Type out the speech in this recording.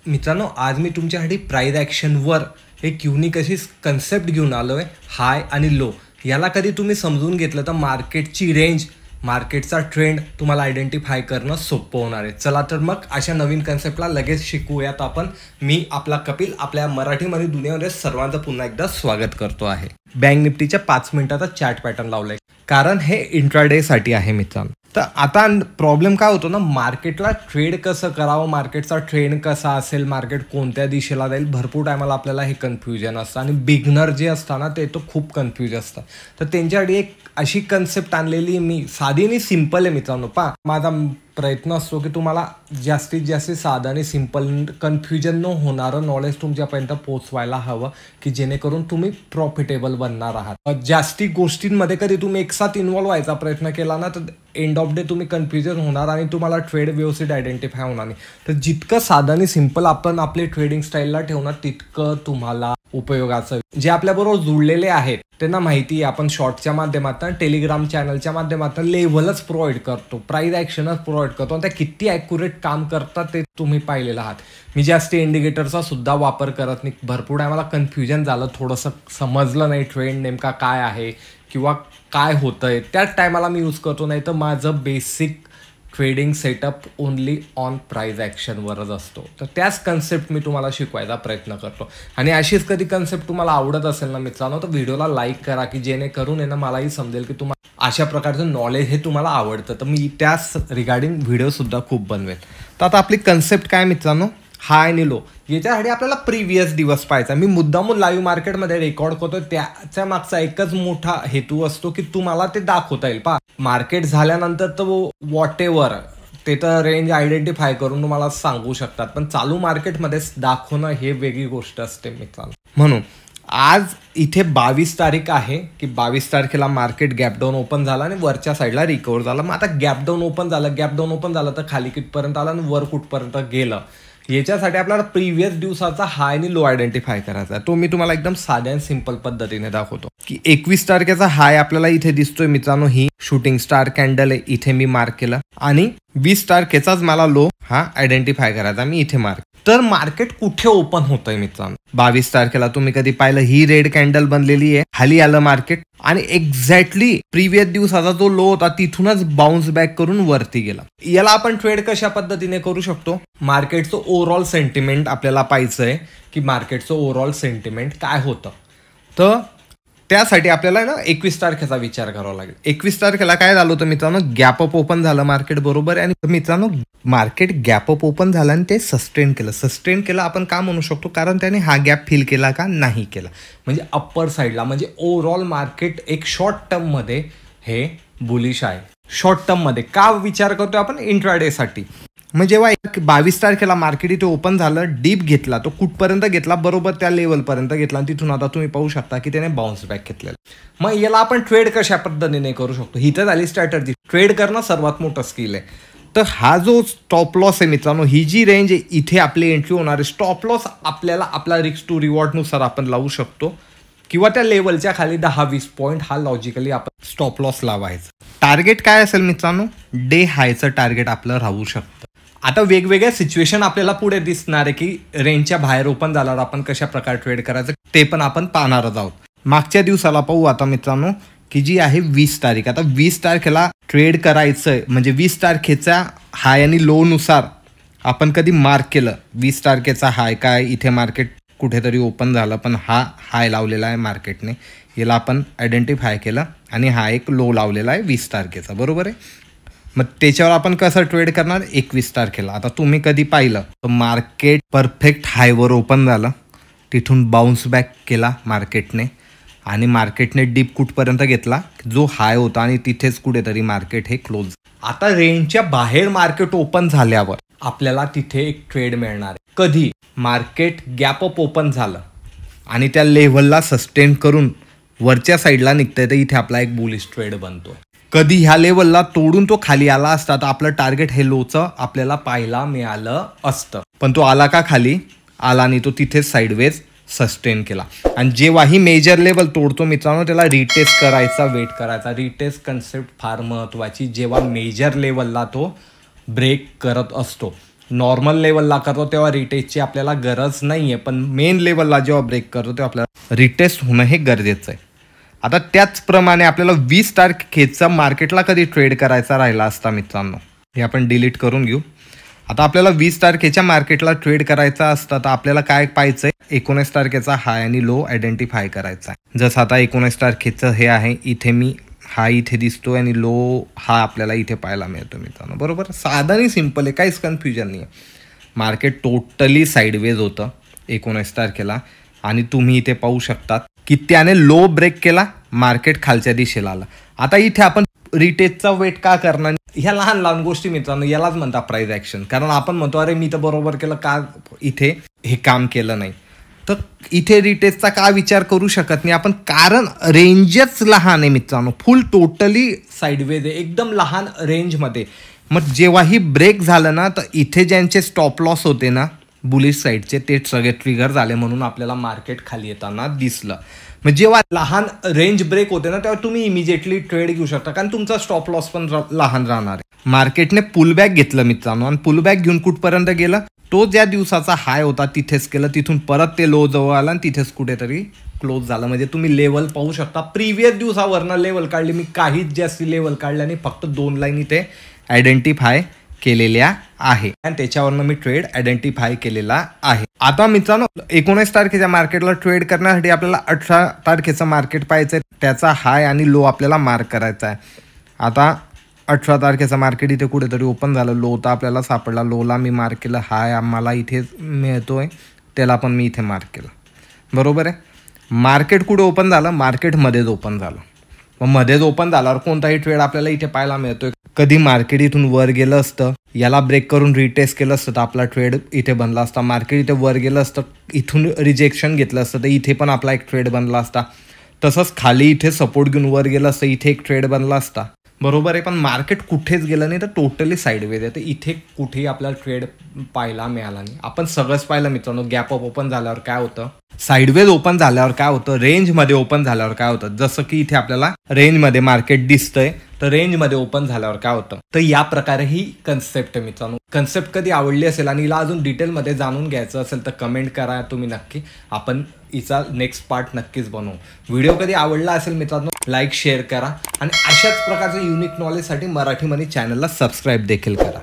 मित्रांनो, आज मी तुमच्यासाठी प्राइस ॲक्शनवर एक युनिक अशी कन्सेप्ट घेऊन आलो आहे. हाय आणि लो याला कधी तुम्ही समजून घेतलं तर मार्केटची रेंज, मार्केटचा ट्रेंड तुम्हाला आयडेंटिफाय करणं सोपं होणार आहे. चला तर मग अशा नवीन कन्सेप्टला लगेच शिकूयात आपण. मी आपला कपिल आपल्या मराठीमध्ये दुनियामध्ये सर्वांचं पुन्हा एकदा स्वागत करतो आहे. बँक निफ्टीच्या 5 मिनिटाचा चार्ट पॅटर्न लावलाय कारण हे इंट्राडेसाठी आहे मित्रांनो. तर आता प्रॉब्लेम काय होतो ना, मार्केटला ट्रेड कसं करावं, मार्केटचा ट्रेंड कसा असेल, मार्केट कोणत्या दिशेला जाईल, भरपूर टायमाला आपल्याला हे कन्फ्युजन असतं. आणि बिगनर जे असतात ना ते तो खूप कन्फ्यूज असतात. तर त्यांच्यासाठी एक अशी कन्सेप्ट आणलेली मी, साधी आणि सिम्पल आहे मित्रांनो. पहा, माझा प्रयत्न असतो की तुम्हाला जास्तीत जास्त साधं आणि सिम्पल, कन्फ्युजन न होणारं नॉलेज तुमच्यापर्यंत पोहोचवायला हवं की जेणेकरून तुम्ही प्रॉफिटेबल बनणार आहात. जास्ती गोष्टींमध्ये कधी तुम्ही एकसाथ इन्व्हॉल्व व्हायचा प्रयत्न केला ना तर एंड ऑफ डे तुम्ही कन्फ्युजन होणार आणि तुम्हाला ट्रेड व्यवस्थित आयडेंटिफाय होणार नाही. तर जितकं साधं आणि सिम्पल आपण आपले ट्रेडिंग स्टाईलला ठेवणार तितकं तुम्हाला उपयोगाचं. जे आपल्याबरोबर जुळलेले आहेत त्यांना माहिती आहे आपण शॉर्टच्या माध्यमातून, टेलिग्राम चॅनलच्या माध्यमातून लेव्हलच प्रोव्हाइड करतो, प्राइस ॲक्शनच प्रोव्हाइड करतो. आणि त्या किती ॲक्युरेट काम करतात ते तुम्ही पाहिलेलं आहात. मी जास्त इंडिकेटरचा सुद्धा वापर करत नाही. भरपूर टायमाला कन्फ्युजन झालं, थोडंसं समजलं नाही ट्रेंड नेमका काय आहे किंवा काय होतंय, त्याच टायमाला मी यूज करतो. नाही तर माझं basic trading setup only on price ॲक्शनवरच असतो. तर त्याच कन्सेप्ट मी तुम्हाला शिकवायचा प्रयत्न करतो. आणि अशीच कधी कन्सेप्ट तुम्हाला आवडत असेल ना मित्रांनो तर व्हिडिओला लाईक करा की जेणेकरून आहे ना मलाही समजेल की तुम्हाला अशा प्रकारचं नॉलेज हे तुम्हाला आवडतं. तर मी त्याच रिगार्डिंग व्हिडिओसुद्धा खूप बनवेल. तर आता आपली कन्सेप्ट काय मित्रांनो, हाय आणि लो. याच्यासाठी आपल्याला प्रिव्हियस दिवस पाहायचा. मी मुद्दामून लाईव्ह मार्केटमध्ये रेकॉर्ड करतो, त्याच्या मागचा एकच मोठा हेतू असतो की तुम्हाला ते दाखवता येईल. पहा, मार्केट झाल्यानंतर तर वॉट एव्हर ते तर रेंज आयडेंटिफाय करून तुम्हाला सांगू शकतात, पण चालू मार्केटमध्येच दाखवणं हे वेगळी गोष्ट असते मित्रांनो. म्हणून आज इथे 22 तारीख आहे की 22 तारखेला मार्केट गॅपडाऊन ओपन झाला आणि वरच्या साईडला रिकवर झालं. मग आता गॅपडाऊन ओपन झालं तर खाली कितपर्यंत आलं आणि वर कुठपर्यंत गेलं, याच्यासाठी आपल्याला प्रिव्हियस दिवसाचा हाय आणि लो आयडेंटिफाय करायचा. तो मी तुम्हाला एकदम साध्या आणि सिंपल पद्धतीने दाखवतो की 21 तारखेचा हाय आपल्याला इथे दिसतोय मित्रांनो, ही शूटिंग स्टार कॅन्डल आहे, इथे मी मार्क केलं. आणि 20 तारखेचाच मला लो हा आयडेंटिफाय करायचा, मी इथे मार्क. तर मार्केट कुठे ओपन होतंय मित्रांनो, 22 तारखेला तुम्ही कधी पाहिलं, ही रेड कॅन्डल बनलेली आहे, खाली आलं मार्केट आणि एक्झॅक्टली प्रिव्हियस दिवसाचा जो लो होता तिथूनच बाउन्स बॅक करून वरती गेला. याला आपण ट्रेड कशा पद्धतीने करू शकतो, मार्केटचं ओव्हरऑल सेंटिमेंट आपल्याला पाहायचंय की मार्केटचं ओव्हरऑल सेंटिमेंट काय होतं. तर त्यासाठी आपल्याला ना 21 तारखेचा विचार करावा लागेल. 21 तारखेला काय झालं होतं मित्रांनो, गॅप अप ओपन झालं मार्केट, बरोबर आहे. आणि मित्रांनो मार्केट गॅप अप ओपन झालं आणि ते सस्टेन केलं आपण का म्हणू शकतो, कारण त्याने हा गॅप फिल केला का नाही केला, म्हणजे अप्पर साईडला, म्हणजे ओव्हरऑल मार्केट एक शॉर्ट टर्ममध्ये हे बुलिश आहे. शॉर्ट टर्ममध्ये का विचार करतोय आपण, इंट्राडेसाठी. मग जेव्हा 22 तारखेला मार्केट इथे ओपन झालं, डीप घेतला, तो कुठपर्यंत घेतला, बरोबर त्या लेवलपर्यंत घेतला आणि तिथून आता तुम्ही पाहू शकता की त्याने बाउन्स बॅक घेतलेला. मग याला आपण ट्रेड कशा पद्धतीने करू शकतो, ही तर झाली स्ट्रॅटर्जी. ट्रेड करणं सर्वात मोठं स्किल आहे. तर हा जो स्टॉप लॉस आहे मित्रांनो, ही जी रेंज आहे इथे आपली एंट्री होणार आहे. स्टॉप लॉस आपल्याला आपला रिस्क टू रिवॉर्डनुसार आपण लावू शकतो किंवा त्या लेवलच्या खाली 10-20 पॉईंट हा लॉजिकली आपण स्टॉप लॉस लावायचा. टार्गेट काय असेल मित्रांनो, डे हायचं टार्गेट आपलं राहू शकतं. आता वेगवेगळ्या सिच्युएशन आपल्याला पुढे दिसणार आहे की रेंजच्या बाहेर ओपन झाल्यावर आपण कशा प्रकारे ट्रेड करायचं ते पण आपण पाहणारच आहोत. मागच्या दिवसाला पाहू आता मित्रांनो की जी आहे 20 तारीख. आता 20 तारखेला ट्रेड करायचंय, म्हणजे 20 तारखेचा हाय आणि लो नुसार आपण कधी मार्क केलं. 20 तारखेचा हाय काय, इथे मार्केट कुठेतरी ओपन झालं पण हा हाय लावलेला आहे मार्केटने, याला आपण आयडेंटिफाय केलं आणि हा एक लो लावलेला आहे 20 तारखेचा, बरोबर आहे. मग त्याच्यावर आपण कसं ट्रेड करणार 21 तारखेला. आता तुम्ही कधी पाहिलं तर मार्केट परफेक्ट हायवर ओपन झालं, तिथून बाउन्स बॅक केला मार्केटने आणि मार्केटने डीप कुठपर्यंत घेतला, जो हाय होता आणि तिथेच कुठेतरी मार्केट हे क्लोज. आता रेंजच्या बाहेर मार्केट ओपन झाल्यावर आपल्याला तिथे एक ट्रेड मिळणार आहे. कधी मार्केट गॅप अप ओपन झालं आणि त्या लेव्हलला सस्टेन करून वरच्या साईडला निघतंय तर इथे आपला एक बुलिश ट्रेड बनतोय. कधी ह्या लेवलला तोडून तो खाली आला असता तर आपलं टार्गेट हे लोचं आपल्याला पाहायला मिळालं असतं, पण तो आला का खाली, आला आणि तो तिथेच साईडवेज सस्टेन केला. आणि जेव्हाही मेजर लेवल तोडतो मित्रांनो त्याला रिटेस्ट करायचा, वेट करायचा. रिटेस्ट कन्सेप्ट फार महत्त्वाची. जेव्हा मेजर लेवलला तो ब्रेक करत असतो नॉर्मल लेवलला करतो तेव्हा रिटेस्टची आपल्याला गरज नाही आहे, पण मेन लेवलला जेव्हा ब्रेक करतो तेव्हा आपल्याला रिटेस्ट होणं हे गरजेचं आहे. आता त्याचप्रमाणे आपल्याला 20 तारखेचा मार्केटला कधी ट्रेड करायचा राहिला असता मित्रांनो, हे आपण डिलीट करून घेऊ. आता आपल्याला 20 तारखेच्या मार्केटला ट्रेड करायचा असता तर आपल्याला काय पाहायचं आहे, 19 तारखेचा हाय आणि लो आयडेंटिफाय करायचा आहे. जसं आता 19 तारखेचं हे आहे, इथे मी हाय इथे दिसतो आणि लो हा आपल्याला इथे पाहायला मिळतो मित्रांनो, बरोबर. साधं आणि सिम्पल आहे, काहीच कन्फ्युजन नाही आहे. मार्केट टोटली साईडवेज होतं 19 तारखेला आणि तुम्ही इथे पाहू शकतात की त्याने लो ब्रेक केला, मार्केट खालच्या दिशेला आला. आता इथे आपण रिटेस्टचा वेट का करणार, ह्या लहान लहान गोष्टी मित्रांनो यालाच म्हणतात प्राइस ॲक्शन. कारण आपण म्हणतो अरे मी तर बरोबर केलं, का इथे हे काम केलं नाही, तर इथे रिटेस्टचा का विचार करू शकत नाही आपण, कारण रेंजच लहान आहे मित्रांनो, फुल टोटली साईडवेज आहे, एकदम लहान रेंजमध्ये. मग जेव्हाही ब्रेक झालं ना तर इथे ज्यांचे स्टॉप लॉस होते ना बुलिश साईडचे ते सगळे ट्रिगर झाले, म्हणून आपल्याला मार्केट खाली येताना दिसलं. मग जेव्हा लहान रेंज ब्रेक होते ना तेव्हा तुम्ही इमिजिएटली ट्रेड घेऊ शकता, कारण तुमचा स्टॉप लॉस पण लहान राहणार आहे. मार्केटने पुलबॅक घेतलं मित्रांनो आणि पुलबॅक घेऊन कुठपर्यंत गेलं, तो ज्या दिवसाचा हाय होता तिथेच केलं, तिथून परत ते लो जवळ आला आणि तिथेच कुठेतरी क्लोज झालं. म्हणजे तुम्ही लेवल पाहू शकता, प्रिव्हियस दिवसावरनं लेवल काढली मी, काहीच जास्त लेवल काढल्या नाही, फक्त 2 लाईन इथे आयडेंटिफाय केलेल्या आहे आणि त्याच्यावरनं मी ट्रेड आयडेंटिफाय केलेला आहे. आता मित्रांनो 19 तारखेच्या मार्केटला ट्रेड करण्यासाठी आपल्याला 18 तारखेचं मार्केट पाहायचं आहे, त्याचा हाय आणि लो आपल्याला मार्क करायचा आहे. आता 18 तारखेचं मार्केट इथे कुठेतरी ओपन झालं, लो तर आपल्याला सापडला, लोला मी मार्क केलं, हाय आम्हाला इथे मिळतोय त्याला पण मी इथे मार्क केलं, बरोबर आहे. मार्केट कुठे ओपन झालं, मार्केटमध्येच ओपन झालं. मग मध्येच ओपन झाल्यावर कोणताही ट्रेड आपल्याला इथे पाहायला मिळतोय. कधी मार्केट इथून वर गेलं असतं, याला ब्रेक करून रिटेस्ट केलं असतं तर आपला ट्रेड इथे बनला असता. मार्केट इथे वर गेलं असतं, इथून रिजेक्शन घेतलं असतं तर इथे पण आपला एक ट्रेड बनला असता. तसंच खाली इथे सपोर्ट घेऊन वर गेलं असतं, इथे एक ट्रेड बनला असता, बरोबर आहे. पण मार्केट कुठेच गेलं नाही, तर टोटली साईडवेज आहे, तर इथे कुठेही आपल्याला ट्रेड पाहायला मिळाला नाही. आपण सगळंच पाहिलं मित्रांनो, गॅप अप ओपन झाल्यावर काय होतं, साईडवेज ओपन झाल्यावर काय होतं, रेंजमध्ये ओपन झाल्यावर काय होतं. जसं की इथे आपल्याला रेंजमध्ये मार्केट दिसतंय, तर रेंजमध्ये ओपन झाल्यावर काय होतं. तर या प्रकारे ही कन्सेप्ट आहे मित्रांनो. कन्सेप्ट कधी आवडली असेल आणि हिला अजून डिटेलमध्ये जाणून घ्यायचं असेल तर कमेंट करा तुम्ही नक्की, आपण हिचा नेक्स्ट पार्ट नक्कीच बनवू. व्हिडिओ कधी आवडला असेल मित्रांनो लाईक शेअर करा आणि अशाच प्रकारचे युनिक नॉलेजसाठी मराठी मनी चॅनलला सबस्क्राईब देखील करा.